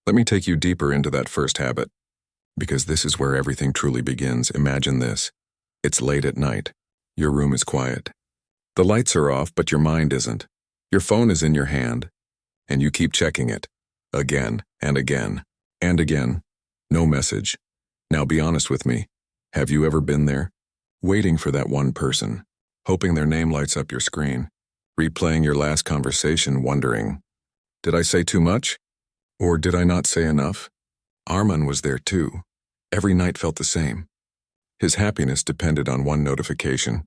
Let me take you deeper into that first habit, because this is where everything truly begins. Imagine this. It's late at night. Your room is quiet. The lights are off, but your mind isn't. Your phone is in your hand, and you keep checking it. Again and again and again. No message. Now be honest with me. Have you ever been there? Waiting for that one person, hoping their name lights up your screen, replaying your last conversation, wondering, did I say too much? Or did I not say enough? Arman was there too. Every night felt the same. His happiness depended on one notification,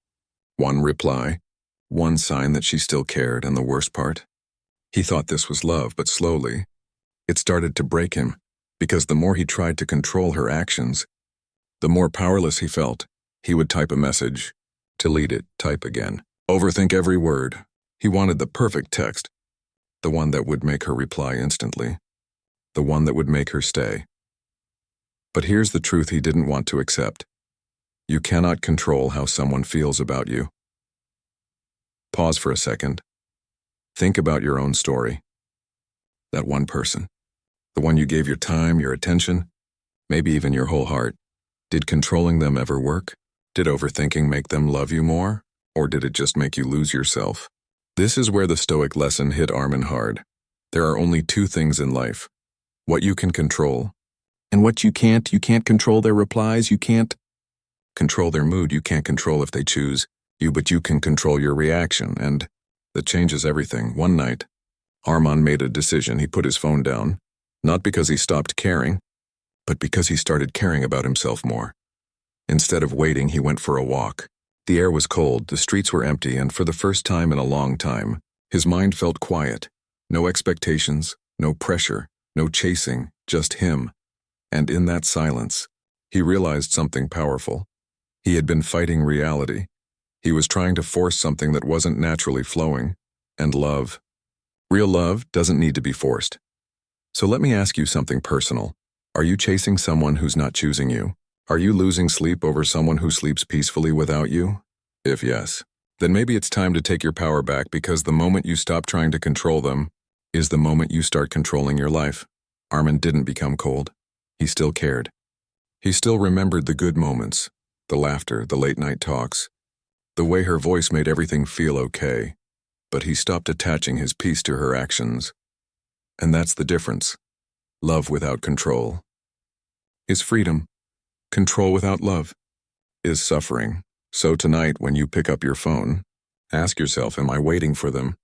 one reply, one sign that she still cared, and the worst part? He thought this was love, but slowly, it started to break him, because the more he tried to control her actions, the more powerless he felt. He would type a message, delete it, type again, overthink every word. He wanted the perfect text, the one that would make her reply instantly, the one that would make her stay. But here's the truth he didn't want to accept. You cannot control how someone feels about you. Pause for a second. Think about your own story. That one person, the one you gave your time, your attention, maybe even your whole heart. Did controlling them ever work? Did overthinking make them love you more? Or did it just make you lose yourself? This is where the Stoic lesson hit Arman hard. There are only two things in life. What you can control, and what you can't. You can't control their replies, you can't control their mood, you can't control if they choose you, but you can control your reaction, and that changes everything. One night, Arman made a decision. He put his phone down, not because he stopped caring, but because he started caring about himself more. Instead of waiting, he went for a walk. The air was cold, the streets were empty, and for the first time in a long time, his mind felt quiet. No expectations, no pressure, no chasing, just him. And in that silence, he realized something powerful. He had been fighting reality. He was trying to force something that wasn't naturally flowing. And love. Real love doesn't need to be forced. So let me ask you something personal. Are you chasing someone who's not choosing you? Are you losing sleep over someone who sleeps peacefully without you? If yes, then maybe it's time to take your power back, because the moment you stop trying to control them is the moment you start controlling your life. Arman didn't become cold. He still cared. He still remembered the good moments, the laughter, the late-night talks, the way her voice made everything feel okay. But he stopped attaching his peace to her actions. And that's the difference. Love without control is freedom. Control without love is suffering. So tonight, when you pick up your phone, ask yourself, am I waiting for them?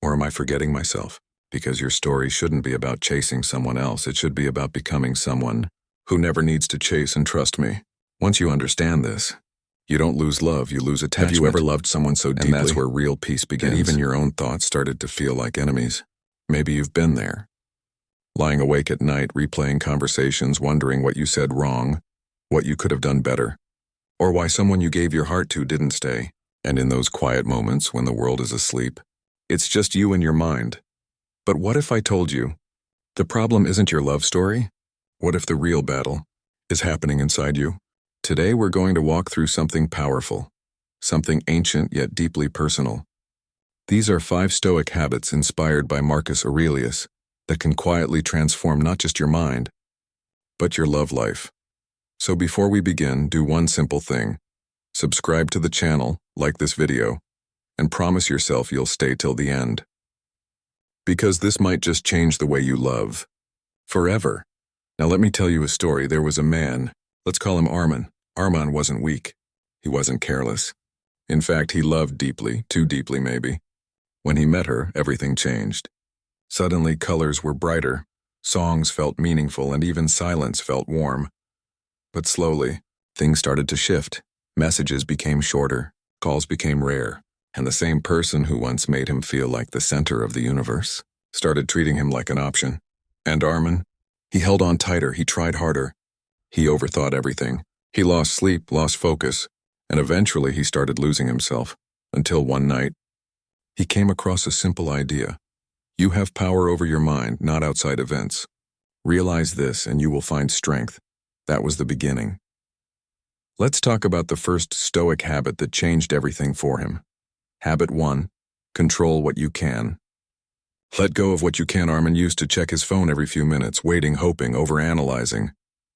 Or am I forgetting myself? Because your story shouldn't be about chasing someone else. It should be about becoming someone who never needs to chase. And trust me, once you understand this, you don't lose love, you lose attachment. Have you ever loved someone so deeply? And that's where real peace begins. And even your own thoughts started to feel like enemies. Maybe you've been there. Lying awake at night, replaying conversations, wondering what you said wrong, what you could have done better, or why someone you gave your heart to didn't stay. And in those quiet moments when the world is asleep, it's just you and your mind. But what if I told you, the problem isn't your love story? What if the real battle is happening inside you? Today we're going to walk through something powerful, something ancient yet deeply personal. These are 5 Stoic habits inspired by Marcus Aurelius that can quietly transform not just your mind, but your love life. So before we begin, do one simple thing. Subscribe to the channel, like this video, and promise yourself you'll stay till the end. Because this might just change the way you love. Forever. Now let me tell you a story. There was a man, let's call him Arman. Arman wasn't weak. He wasn't careless. In fact, he loved deeply, too deeply maybe. When he met her, everything changed. Suddenly colors were brighter, songs felt meaningful, and even silence felt warm. But slowly, things started to shift. Messages became shorter, calls became rare, and the same person who once made him feel like the center of the universe started treating him like an option. And Arman? He held on tighter, he tried harder. He overthought everything. He lost sleep, lost focus, and eventually he started losing himself. Until one night, he came across a simple idea. You have power over your mind, not outside events. Realize this and you will find strength. That was the beginning. Let's talk about the first Stoic habit that changed everything for him. Habit 1. Control what you can. Let go of what you can. Armin used to check his phone every few minutes, waiting, hoping, overanalyzing.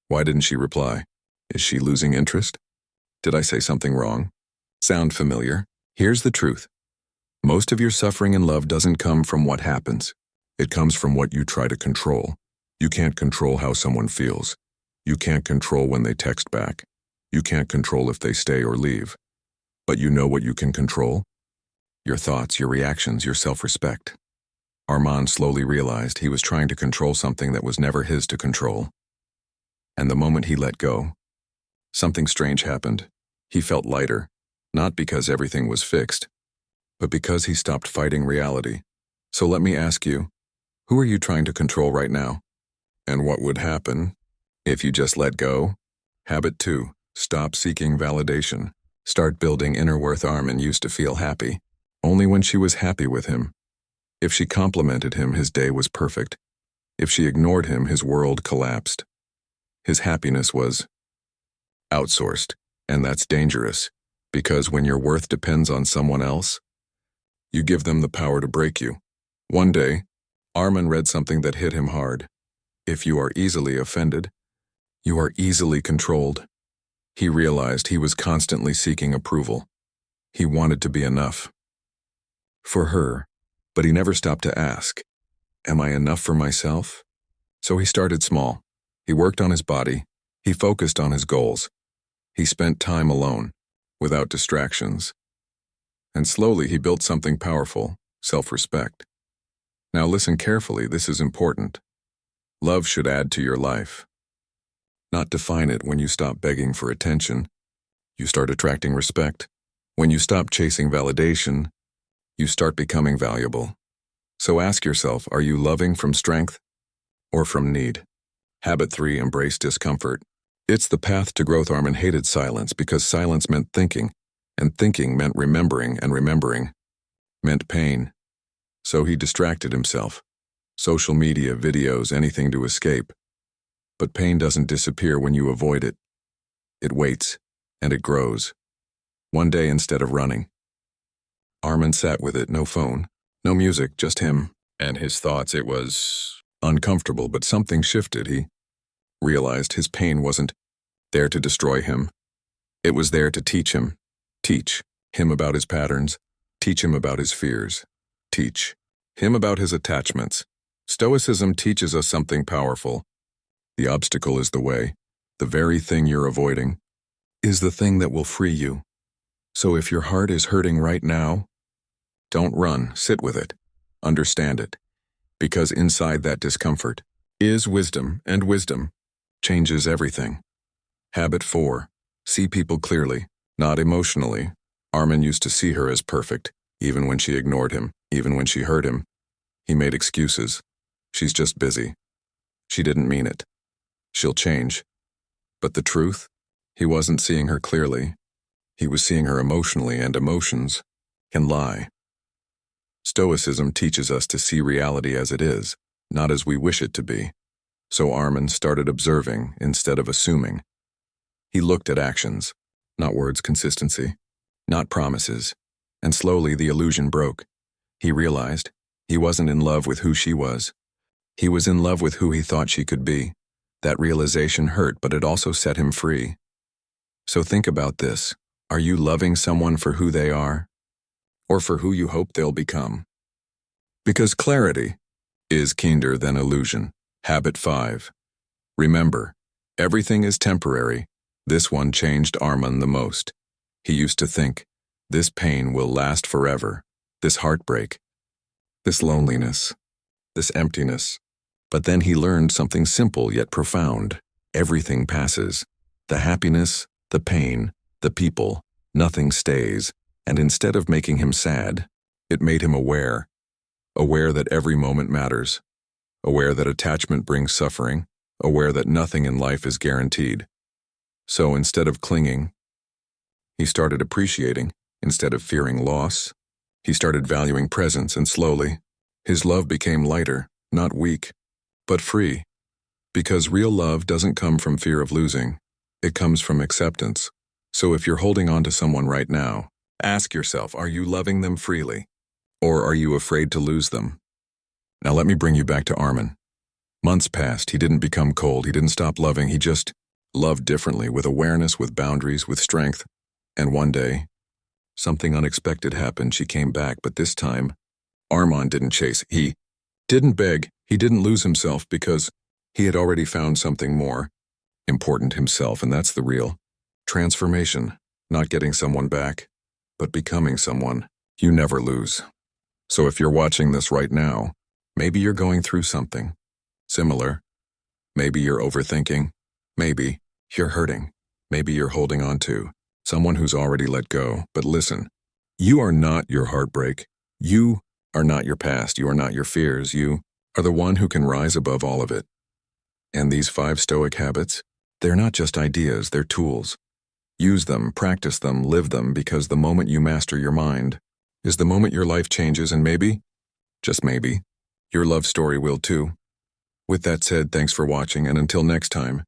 Why didn't she reply? Is she losing interest? Did I say something wrong? Sound familiar? Here's the truth. Most of your suffering in love doesn't come from what happens. It comes from what you try to control. You can't control how someone feels. You can't control when they text back. You can't control if they stay or leave. But you know what you can control? Your thoughts, your reactions, your self-respect. Armand slowly realized he was trying to control something that was never his to control. And the moment he let go, something strange happened. He felt lighter, not because everything was fixed, but because he stopped fighting reality. So let me ask you, who are you trying to control right now? And what would happen if you just let go? Habit 2. Stop seeking validation. Start building inner worth. Armin used to feel happy, only when she was happy with him. If she complimented him, his day was perfect. If she ignored him, his world collapsed. His happiness was outsourced, and that's dangerous, because when your worth depends on someone else, you give them the power to break you. One day, Armin read something that hit him hard. If you are easily offended, you are easily controlled. He realized he was constantly seeking approval. He wanted to be enough for her, but he never stopped to ask, am I enough for myself? So he started small. He worked on his body. He focused on his goals. He spent time alone, without distractions. And slowly he built something powerful, self-respect. Now listen carefully, this is important. Love should add to your life, not define it. When you stop begging for attention, you start attracting respect. When you stop chasing validation, you start becoming valuable. So ask yourself, are you loving from strength or from need? Habit 3. Embrace discomfort. It's the path to growth. Armin hated silence because silence meant thinking, and thinking meant remembering, and remembering meant pain. So he distracted himself. Social media, videos, anything to escape. But pain doesn't disappear when you avoid it. It waits, and it grows. One day, instead of running, Armin sat with it, no phone, no music, just him and his thoughts. It was uncomfortable, but something shifted. He realized his pain wasn't there to destroy him. It was there to teach him. Teach him about his patterns. Teach him about his fears. Teach him about his attachments. Stoicism teaches us something powerful. The obstacle is the way. The very thing you're avoiding is the thing that will free you. So if your heart is hurting right now, don't run, sit with it, understand it, because inside that discomfort is wisdom, and wisdom changes everything. Habit 4. See people clearly, not emotionally. Armin used to see her as perfect, even when she ignored him, even when she hurt him. He made excuses. She's just busy. She didn't mean it. She'll change. But the truth? He wasn't seeing her clearly. He was seeing her emotionally, and emotions can lie. Stoicism teaches us to see reality as it is, not as we wish it to be. So Armin started observing instead of assuming. He looked at actions, not words, consistency, not promises, and slowly the illusion broke. He realized he wasn't in love with who she was. He was in love with who he thought she could be. That realization hurt, but it also set him free. So think about this. Are you loving someone for who they are, or for who you hope they'll become? Because clarity is kinder than illusion. Habit 5. Remember, everything is temporary. This one changed Armin the most. He used to think, this pain will last forever, this heartbreak, this loneliness, this emptiness. But then he learned something simple yet profound. Everything passes. The happiness, the pain, the people, nothing stays. And instead of making him sad, it made him aware. Aware that every moment matters. Aware that attachment brings suffering. Aware that nothing in life is guaranteed. So instead of clinging, he started appreciating. Instead of fearing loss, he started valuing presence, and slowly, his love became lighter, not weak, but free. Because real love doesn't come from fear of losing. It comes from acceptance. So if you're holding on to someone right now, ask yourself, are you loving them freely? Or are you afraid to lose them? Now let me bring you back to Armin. Months passed, he didn't become cold, he didn't stop loving, he just loved differently, with awareness, with boundaries, with strength. And one day, something unexpected happened. She came back, but this time, Armand didn't chase. He didn't beg. He didn't lose himself because he had already found something more important himself, and that's the real transformation. Not getting someone back, but becoming someone you never lose. So if you're watching this right now, maybe you're going through something similar. Maybe you're overthinking. Maybe you're hurting. Maybe you're holding on to someone who's already let go. But listen, you are not your heartbreak. You are not your past. You are not your fears. You are the one who can rise above all of it. And these 5 Stoic habits, they're not just ideas, they're tools. Use them, practice them, live them, because the moment you master your mind is the moment your life changes, and maybe, just maybe, your love story will too. With that said, thanks for watching, and until next time,